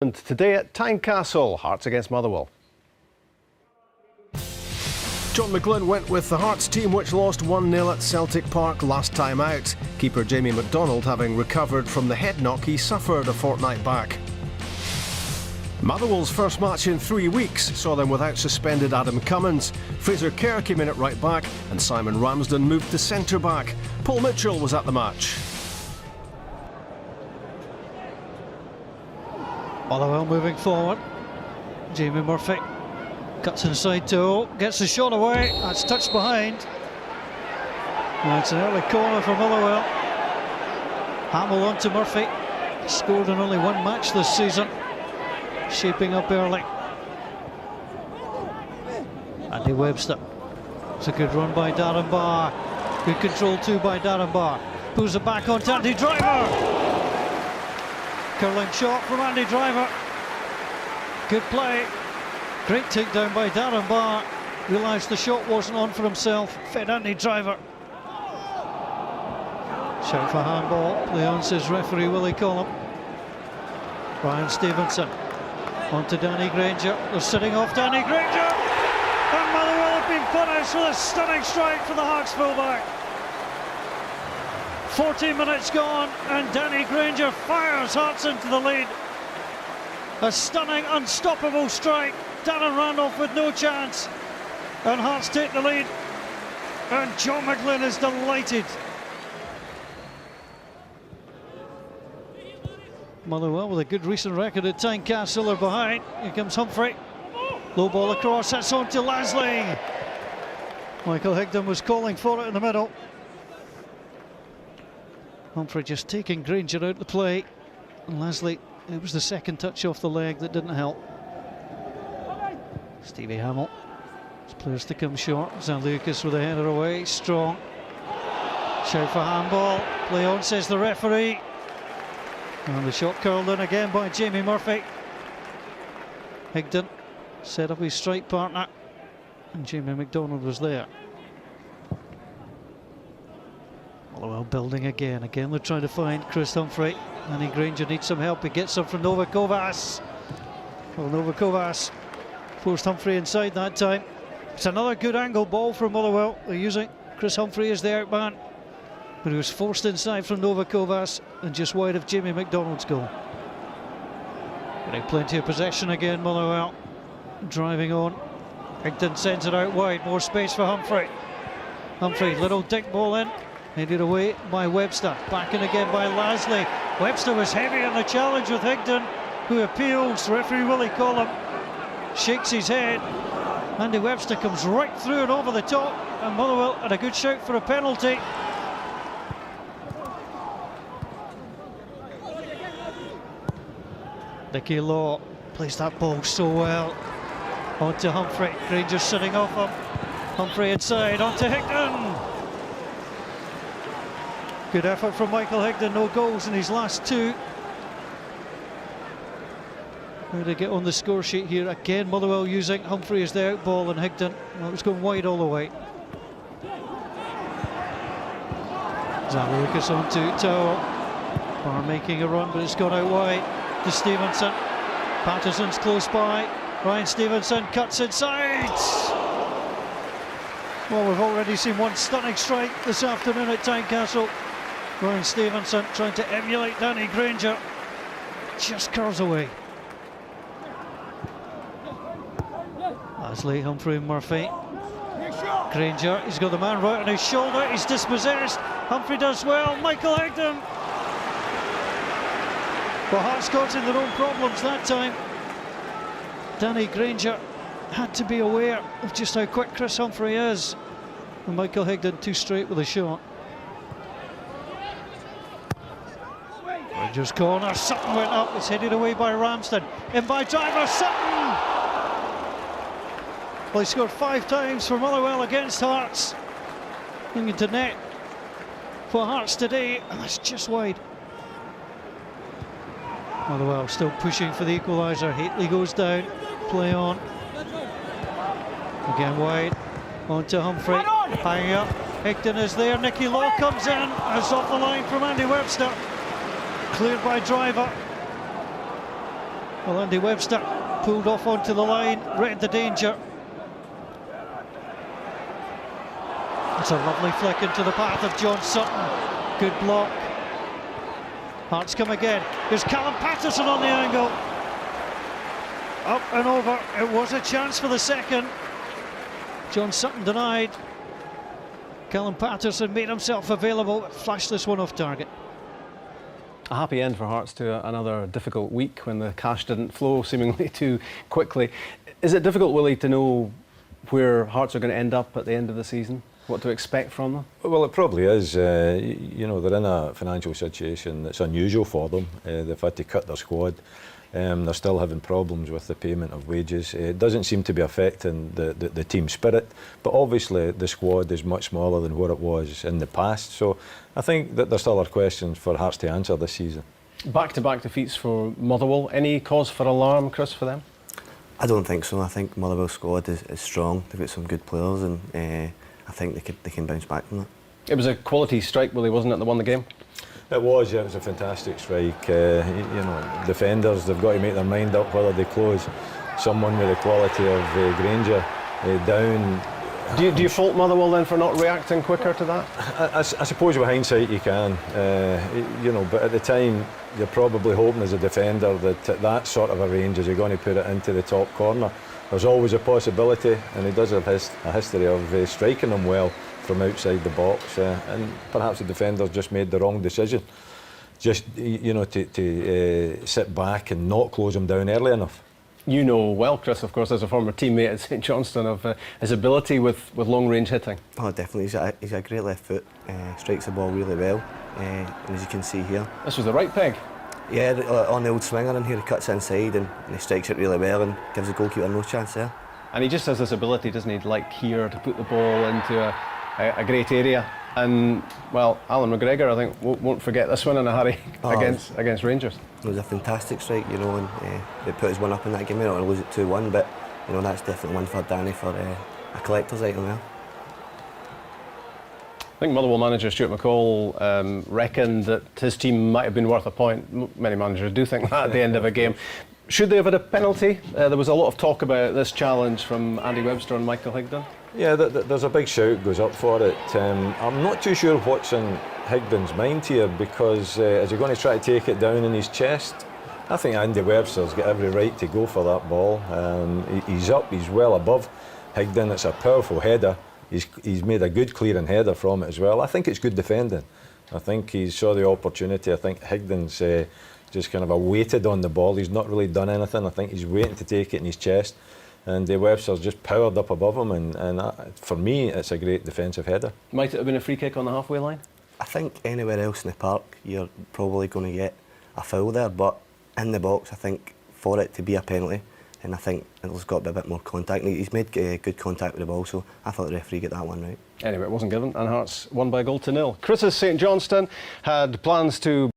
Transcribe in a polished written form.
And today at Tynecastle, Hearts against Motherwell. John McGlynn went with the Hearts team, which lost 1-0 at Celtic Park last time out. Keeper Jamie McDonald having recovered from the head knock he suffered a fortnight back. Motherwell's first match in 3 weeks saw them without suspended Adam Cummins. Fraser Kerr came in at right back and Simon Ramsden moved to centre back. Paul Mitchell was at the match. Motherwell moving forward. Jamie Murphy cuts inside to gets the shot away. That's touched behind. And it's an early corner for Motherwell. Hamill on to Murphy. Scored in only one match this season. Shaping up early. Andy Webster. It's a good run by Darren Barr. Good control too by Darren Barr. Pulls it back on to Andy Driver. Curling shot from Andy Driver. Good play. Great takedown by Darren Barr. Realised the shot wasn't on for himself. Fed Andy Driver. Shout for handball. Play on, says referee Willie Collum. Ryan Stevenson. On to Danny Granger. They're sitting off Danny Granger. And Motherwell have been punished with a stunning strike for the Hearts fullback. 14 minutes gone and Danny Granger fires Hearts into the lead. A stunning, unstoppable strike. Darren Randolph with no chance. And Hearts take the lead. And John McGlynn is delighted. Motherwell with a good recent record at Tynecastle are behind. Here comes Humphrey. Low ball across, that's on to Lasley. Michael Higdon was calling for it in the middle. Humphrey just taking Granger out the play. And Lasley, it was the second touch off the leg that didn't help. Stevie Hamill. His players to come short. Zan Lucas with a header away, strong. Shout for handball. Play on, says the referee. And the shot curled in again by Jamie Murphy. Higdon set up his strike partner. And Jamie McDonald was there. Motherwell building again. Again they're trying to find Chris Humphrey. Danny Granger needs some help. He gets some from Novakovas. Well, Novakovas forced Humphrey inside that time. It's another good angle ball from Motherwell. They're using Chris Humphrey as the outman. But he was forced inside from Novakovas and just wide of Jamie McDonald's goal. Getting plenty of possession again, Motherwell. Driving on. Higdon sends it out wide. More space for Humphrey. Humphrey, little dick ball in. Headed away by Webster. Back in again by Lasley. Webster was heavy on the challenge with Higdon, who appeals. Referee Willie Collum shakes his head. Andy Webster comes right through and over the top. And Motherwell had a good shout for a penalty. Nicky Law plays that ball so well. On to Humphrey. Granger sitting off him. Humphrey inside. On to Higdon. Good effort from Michael Higdon. No goals in his last two. How to get on the score sheet here again. Motherwell using Humphrey as the out ball and Higdon. Well, it was going wide all the way. Zan Lucas on to Tower. Barr making a run, but it's gone out wide to Stevenson. Patterson's close by. Ryan Stevenson cuts inside. Well, we've already seen one stunning strike this afternoon at Tynecastle. Ryan Stevenson trying to emulate Danny Granger. Just curls away. Lasley, Humphrey and Murphy. Granger, he's got the man right on his shoulder. He's dispossessed. Humphrey does well. Michael Higdon. Well, Hearts caught in their own problems that time. Danny Granger had to be aware of just how quick Chris Humphrey is. And Michael Higdon too straight with a shot. Rangers corner, Sutton went up, it's headed away by Ramsden. In by Driver, Sutton! Well, he scored 5 times for Motherwell against Hearts. Looking into net for Hearts today, and that's just wide. Motherwell still pushing for the equaliser. Haitley goes down, play on. Again wide, on to Humphrey, hanging up. Higdon is there, Nicky Law comes in, it's off the line from Andy Webster. Cleared by Driver. Well, Andy Webster pulled off onto the line, read the danger. It's a lovely flick into the path of John Sutton. Good block. Hearts come again. Here's Callum Patterson on the angle. Up and over. It was a chance for the second. John Sutton denied. Callum Patterson made himself available, but flashed this one off target. A happy end for Hearts to another difficult week when the cash didn't flow seemingly too quickly. Is it difficult, Willie, to know where Hearts are going to end up at the end of the season? What to expect from them? Well, it probably is. You know, they're in a financial situation that's unusual for them. They've had to cut their squad. They're still having problems with the payment of wages. It doesn't seem to be affecting the team spirit, but obviously the squad is much smaller than what it was in the past. So I think that there still are questions for Hearts to answer this season. Back-to-back defeats for Motherwell. Any cause for alarm, Chris, for them? I don't think so. I think Motherwell's squad is strong. They've got some good players, and I think they can bounce back from that. It was a quality strike, Willie, wasn't it, that won the game? It was, yeah, it was a fantastic strike. You know, defenders, they've got to make their mind up whether they close someone with the quality of Granger down. Do you fault Motherwell then for not reacting quicker to that? I suppose with hindsight you can, you know, but at the time you're probably hoping as a defender that at that sort of a range as you're going to put it into the top corner. There's always a possibility, and he does have a history of striking them well from outside the box, and perhaps the defenders just made the wrong decision. Just, you know, to sit back and not close him down early enough. You know well, Chris, of course, as a former teammate at St Johnstone, of his ability with long-range hitting. Oh, definitely. He's a great left foot. Strikes the ball really well, and as you can see here. This was the right peg. Yeah, on the old swinger in here, he cuts inside and he strikes it really well and gives the goalkeeper no chance there. And he just has this ability, doesn't he, like here, to put the ball into a great area. And, well, Alan McGregor, I think, won't forget this one in a hurry against Rangers. It was a fantastic strike, you know, and they put us one up in that game. We're not going to lose it 2-1, but, you know, that's definitely one for Danny for a collector's item there. I think Motherwell manager Stuart McCall reckoned that his team might have been worth a point. Many managers do think that at the end of a game. Should they have had a penalty? There was a lot of talk about this challenge from Andy Webster and Michael Higdon. Yeah, there's a big shout goes up for it. I'm not too sure what's in Higdon's mind here, because is he going to try to take it down in his chest? I think Andy Webster's got every right to go for that ball. He's up, he's well above Higdon. It's a powerful header. He's made a good clearing header from it as well. I think it's good defending. I think he saw the opportunity. I think Higdon's just kind of waited on the ball. He's not really done anything. I think he's waiting to take it in his chest. And Webster's just powered up above him. And for me, it's a great defensive header. Might it have been a free kick on the halfway line? I think anywhere else in the park, you're probably going to get a foul there. But in the box, I think for it to be a penalty, and I think it's got to be a bit more contact. He's made good contact with the ball, so I thought the referee got that one right. Anyway, it wasn't given, and Hearts won by a goal to 0. Chris's St Johnstone had plans to